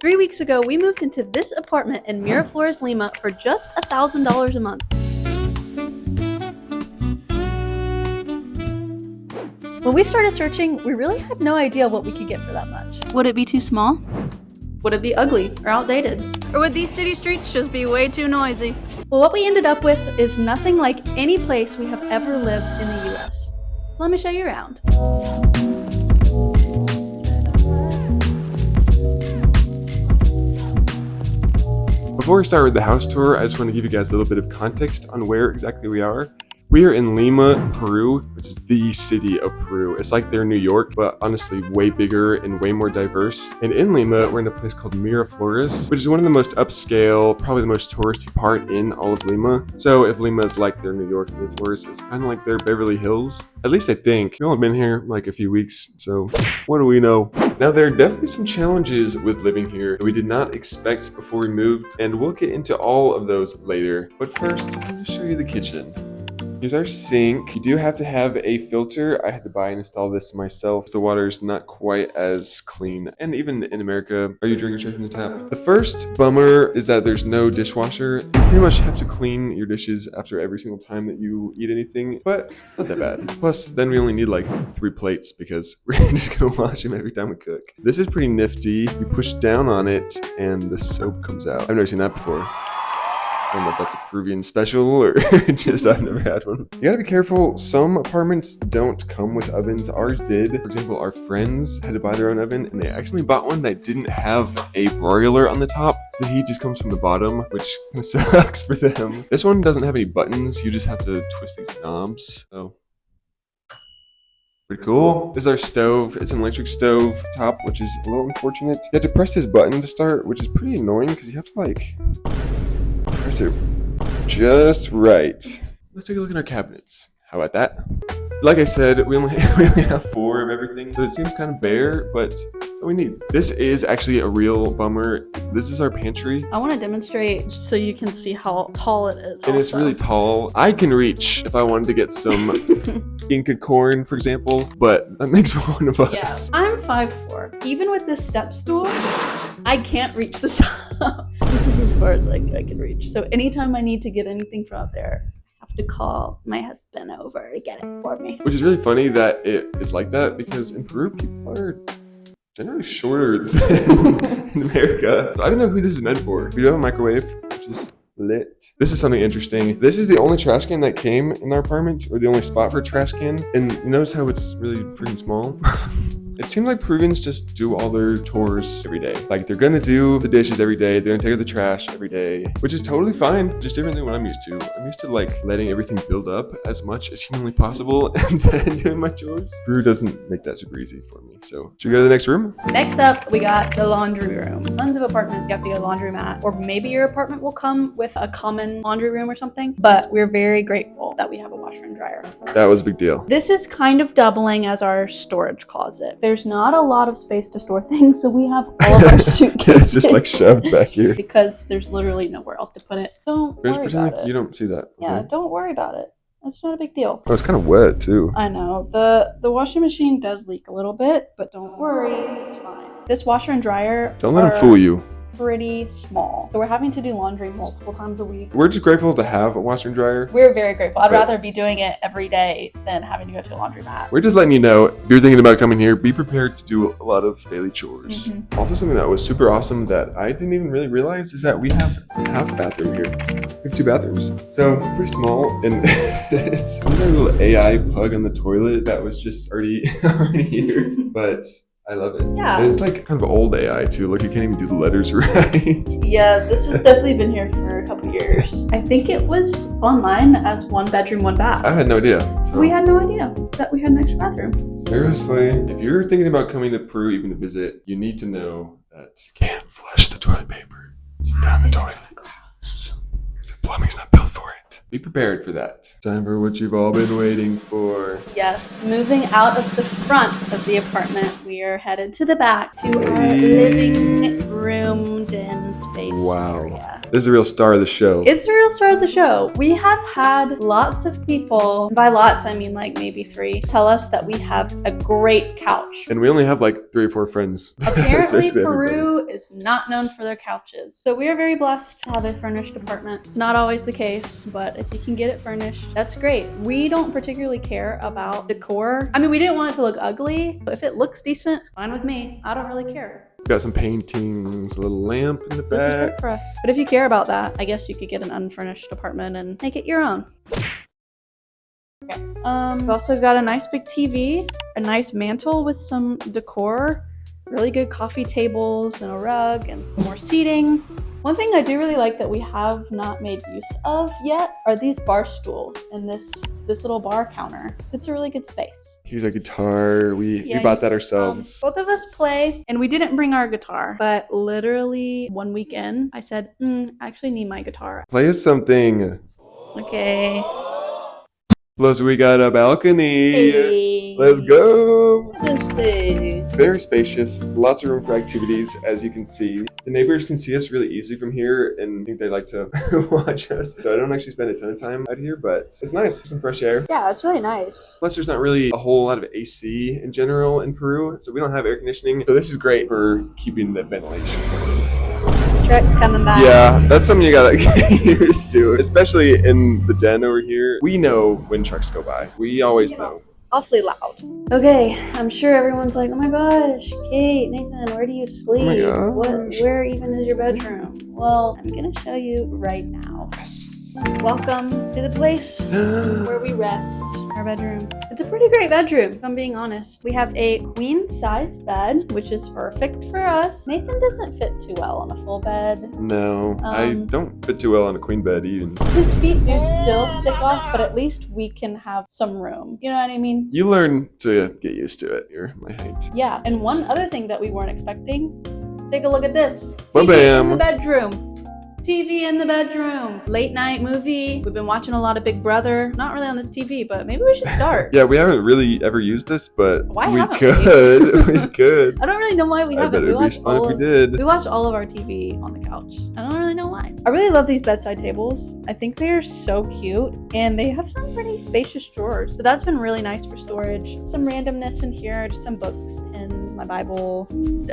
3 weeks ago, we moved into this apartment in Miraflores, Lima for just $1,000 a month. When we started searching, we really had no idea what we could get for that much. Would it be too small? Would it be ugly or outdated? Or would these city streets just be way too noisy? Well, what we ended up with is nothing like any place we have ever lived in the US. So let me show you around. Before we start with the house tour, I just want to give you guys a little bit of context on where exactly we are. We are in Lima, Peru, which is the city of Peru. It's like they're New York, but honestly way bigger and way more diverse. And in Lima, we're in a place called Miraflores, which is one of the most upscale, probably the most touristy part in all of Lima. So if Lima is like their New York, Miraflores is kind of like their Beverly Hills. At least I think. We've only been here like a few weeks, so what do we know? Now, there are definitely some challenges with living here that we did not expect before we moved, and we'll get into all of those later. But first, I'm going to show you the kitchen. Here's our sink. You do have to have a filter. I had to buy and install this myself. The water's not quite as clean. And even in America, are you drinking straight from the tap? The first bummer is that there's no dishwasher. You pretty much have to clean your dishes after every single time that you eat anything, but it's not that bad. Plus, then we only need like 3 plates because we're just gonna wash them every time we cook. This is pretty nifty. You push down on it and the soap comes out. I've never seen that before. I don't know if that's a Peruvian special or just I've never had one. You gotta be careful. Some apartments don't come with ovens. Ours did. For example, our friends had to buy their own oven and they actually bought one that didn't have a broiler on the top. The heat just comes from the bottom, which kind of sucks for them. This one doesn't have any buttons. You just have to twist these knobs. So pretty cool. This is our stove. It's an electric stove top, which is a little unfortunate. You have to press this button to start, which is pretty annoying because you have to like press it just right. Let's take a look at our cabinets. How about that? Like I said, we only have 4 of everything, so it seems kind of bare, but that's all we need. This is actually a real bummer. This is our pantry. I want to demonstrate so you can see how tall it is. And it's really tall. I can reach if I wanted to get some Inca corn, for example, but that makes one of us. Yeah, I'm 5'4". Even with this step stool, I can't reach the top. This is as far as I can reach. So anytime I need to get anything from out there, I have to call my husband over to get it for me. Which is really funny that it is like that because in Peru, people are generally shorter than in America. I don't know who this is meant for. We do have a microwave, which is lit. This is something interesting. This is the only trash can that came in our apartment, or the only spot for a trash can. And you notice how it's really freaking small? It seems like Peruvians just do all their chores every day. Like they're gonna do the dishes every day, they're gonna take out the trash every day, which is totally fine. Just different than what I'm used to. I'm used to like letting everything build up as much as humanly possible and then doing my chores. Peru doesn't make that super easy for me. So should we go to the next room? Next up, we got the laundry room. Tons of apartments, you have to get a laundromat, or maybe your apartment will come with a common laundry room or something, but we're very grateful that we have a washer and dryer. That was a big deal. This is kind of doubling as our storage closet. There's not a lot of space to store things, so we have all of our suitcases. It's just like shoved back here. Because there's literally nowhere else to put it. Don't worry pretend about like it. you don't see that. Yeah, Okay. don't worry about it. It's not a big deal. Oh, it's kind of wet too. I know. The washing machine does leak a little bit, but don't worry, it's fine. This washer and dryer Don't let them fool you. pretty small. So we're having to do laundry multiple times a week. We're just grateful to have a washer and dryer. We're very grateful. I'd rather be doing it every day than having to go to a laundromat. We're just letting you know, if you're thinking about coming here, be prepared to do a lot of daily chores. Also, something that was super awesome that I didn't even really realize is that we have half a bathroom here. We have 2 bathrooms. So, pretty small, and it's a little AI plug on the toilet that was just already here, but I love it. Yeah. And it's like kind of old AI too. Like you can't even do the letters right. Yeah, this has definitely been here for a couple years. I think it was online as 1 bedroom, 1 bath. I had no idea. So. We had no idea that we had an extra bathroom. Seriously, if you're thinking about coming to Peru even to visit, you need to know that you can't flush the toilet paper down the toilet. Because the plumbing's not built for it. Be prepared for that. Time for what you've all been waiting for. Yes, moving out of the front of the apartment, we are headed to the back to our living room den space area. This is the real star of the show. It's the real star of the show. We have had lots of people, by lots I mean like maybe 3, tell us that we have a great couch. And we only have like 3 or 4 friends. Apparently Peru is not known for their couches. So we are very blessed to have a furnished apartment. It's not always the case, but if you can get it furnished, that's great. We don't particularly care about decor. I mean, we didn't want it to look ugly, but if it looks decent, fine with me. I don't really care. Got some paintings, a little lamp in the back. This is great for us. But if you care about that, I guess you could get an unfurnished apartment and make it your own. Okay. We've also got a nice big TV, a nice mantle with some decor, really good coffee tables and a rug and some more seating. One thing I do really like that we have not made use of yet are these bar stools and this little bar counter. So it's a really good space. Here's our guitar. We bought that ourselves. Both of us play, and we didn't bring our guitar, but literally one weekend I said, I actually need my guitar. Play us something. Okay. Plus we got a balcony. Hey. Let's go. This thing. Very spacious, lots of room for activities, as you can see. The neighbors can see us really easily from here, and I think they like to watch us. So I don't actually spend a ton of time out here, but it's nice. Some fresh air. Yeah, it's really nice. Plus, there's not really a whole lot of AC in general in Peru, so we don't have air conditioning. So this is great for keeping the ventilation going. Truck coming by. Yeah, that's something you gotta get used to, especially in the den over here. We know when trucks go by. We always know. Awfully loud. Okay, I'm sure everyone's like, oh my gosh, Kate, Nathan, where do you sleep? Oh my gosh. Where even is your bedroom? Well, I'm gonna show you right now. Yes. Welcome to the place where we rest, our bedroom. It's a pretty great bedroom, if I'm being honest. We have a queen size bed, which is perfect for us. Nathan doesn't fit too well on a full bed. No, I don't fit too well on a queen bed even. His feet do still stick off, but at least we can have some room. You know what I mean? You learn to get used to it. You're my height. Yeah, and one other thing that we weren't expecting, take a look at this. Bam. TV in the bedroom. TV in the bedroom. Late night movie. We've been watching a lot of Big Brother. Not really on this TV, but maybe we should start. Yeah, we haven't really ever used this, but Why we haven't could. We could. I don't really know why we I haven't. bet it'd be fun if we did. We watch all of our TV on the couch. I don't really know why. I really love these bedside tables. I think they are so cute, and they have some pretty spacious drawers. So that's been really nice for storage. Some randomness in here, just some books, pens, my Bible,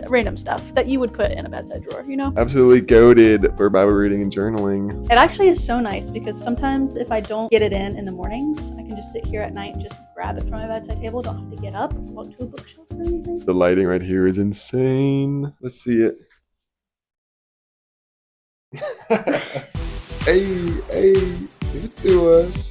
random stuff that you would put in a bedside drawer, you know? Absolutely goated for Bible reading and journaling. It actually is so nice because sometimes if I don't get it in the mornings, I can just sit here at night and just grab it from my bedside table. Don't have to get up, walk to a bookshelf or anything. The lighting right here is insane. Let's see it. hey, give it to us.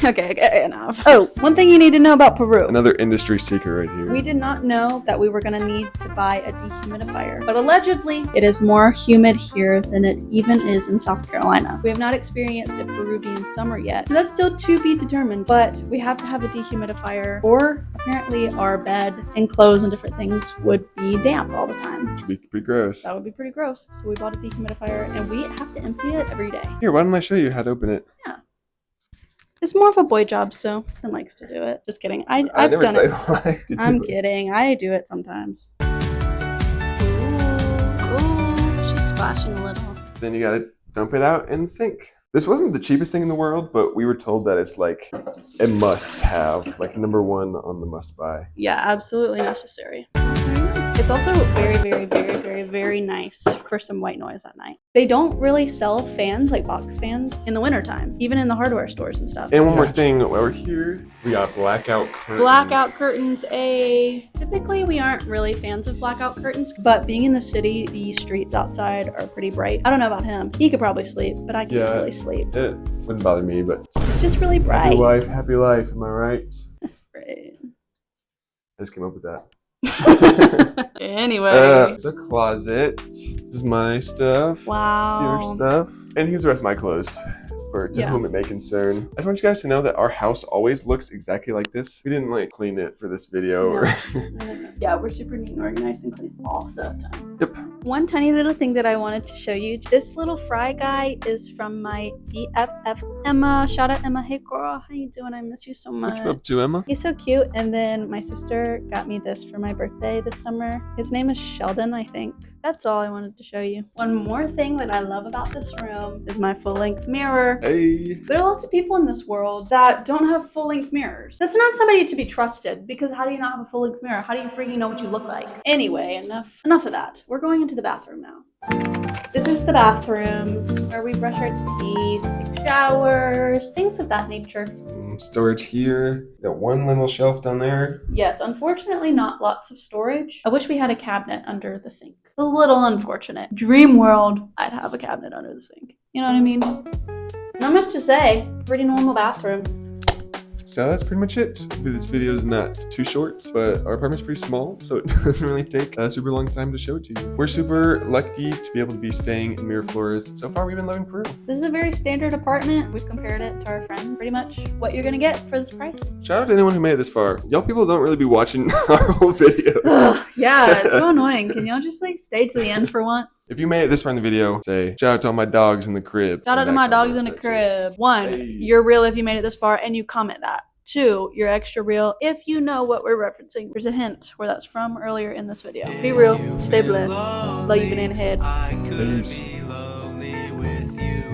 Okay, enough. Oh, one thing you need to know about Peru. Another industry secret right here. We did not know that we were going to need to buy a dehumidifier, but allegedly it is more humid here than it even is in South Carolina. We have not experienced a Peruvian summer yet, so that's still to be determined, but we have to have a dehumidifier, or apparently our bed and clothes and different things would be damp all the time. Which would be pretty gross. That would be pretty gross. So we bought a dehumidifier and we have to empty it every day. Here, why don't I show you how to open it? Yeah. It's more of a boy job, so Nathan likes to do it. Just kidding. I've done it. I'm kidding. I do it sometimes. Ooh, she's splashing a little. Then you gotta dump it out in the sink. This wasn't the cheapest thing in the world, but we were told that it's like a must-have, like number 1 on the must-buy. Yeah, absolutely necessary. It's also very, very, very, very, very nice for some white noise at night. They don't really sell fans, like box fans, in the wintertime, even in the hardware stores and stuff. And one more thing, while we're here, we got blackout curtains. Blackout curtains, typically we aren't really fans of blackout curtains, but being in the city, the streets outside are pretty bright. I don't know about him. He could probably sleep, but I can't really sleep. It wouldn't bother me, but it's just really bright. Happy wife, happy life, am I right? Right. I just came up with that. Anyway. There's a closet. This is my stuff. Wow. Your stuff. And here's the rest of my clothes. To whom it may concern. I just want you guys to know that our house always looks exactly like this. We didn't like clean it for this video. Yeah, we're super neat and organized and clean all the time. Yep. One tiny little thing that I wanted to show you. This little fry guy is from my BFF Emma. Shout out Emma. Hey girl, how you doing? I miss you so much. What you up to, Emma? He's so cute. And then my sister got me this for my birthday this summer. His name is Sheldon, I think. That's all I wanted to show you. One more thing that I love about this room is my full-length mirror. Hey. There are lots of people in this world that don't have full-length mirrors. That's not somebody to be trusted, because how do you not have a full-length mirror? How do you freaking know what you look like? Anyway, enough of that. We're going into the bathroom now. This is the bathroom where we brush our teeth, take showers, things of that nature. Storage here. Got one little shelf down there. Yes, unfortunately not lots of storage. I wish we had a cabinet under the sink. A little unfortunate. Dream world, I'd have a cabinet under the sink. You know what I mean? Not much to say. Pretty normal bathroom. So that's pretty much it. This video is not too short, but our apartment's pretty small, so it doesn't really take a super long time to show it to you. We're super lucky to be able to be staying in Miraflores. So far, we've been loving Peru. This is a very standard apartment. We've compared it to our friends. Pretty much what you're gonna get for this price. Shout out to anyone who made it this far. Y'all people don't really be watching our whole videos. Yeah, it's so annoying. Can y'all just like stay to the end for once? If you made it this far in the video, say, shout out to all my dogs in the crib. Shout out to my dogs in the crib. 1, Hey. you're real if you made it this far and you comment that. 2, you're extra real if you know what we're referencing. There's a hint where that's from earlier in this video. Be real, stay blessed. Love you, banana head. Peace.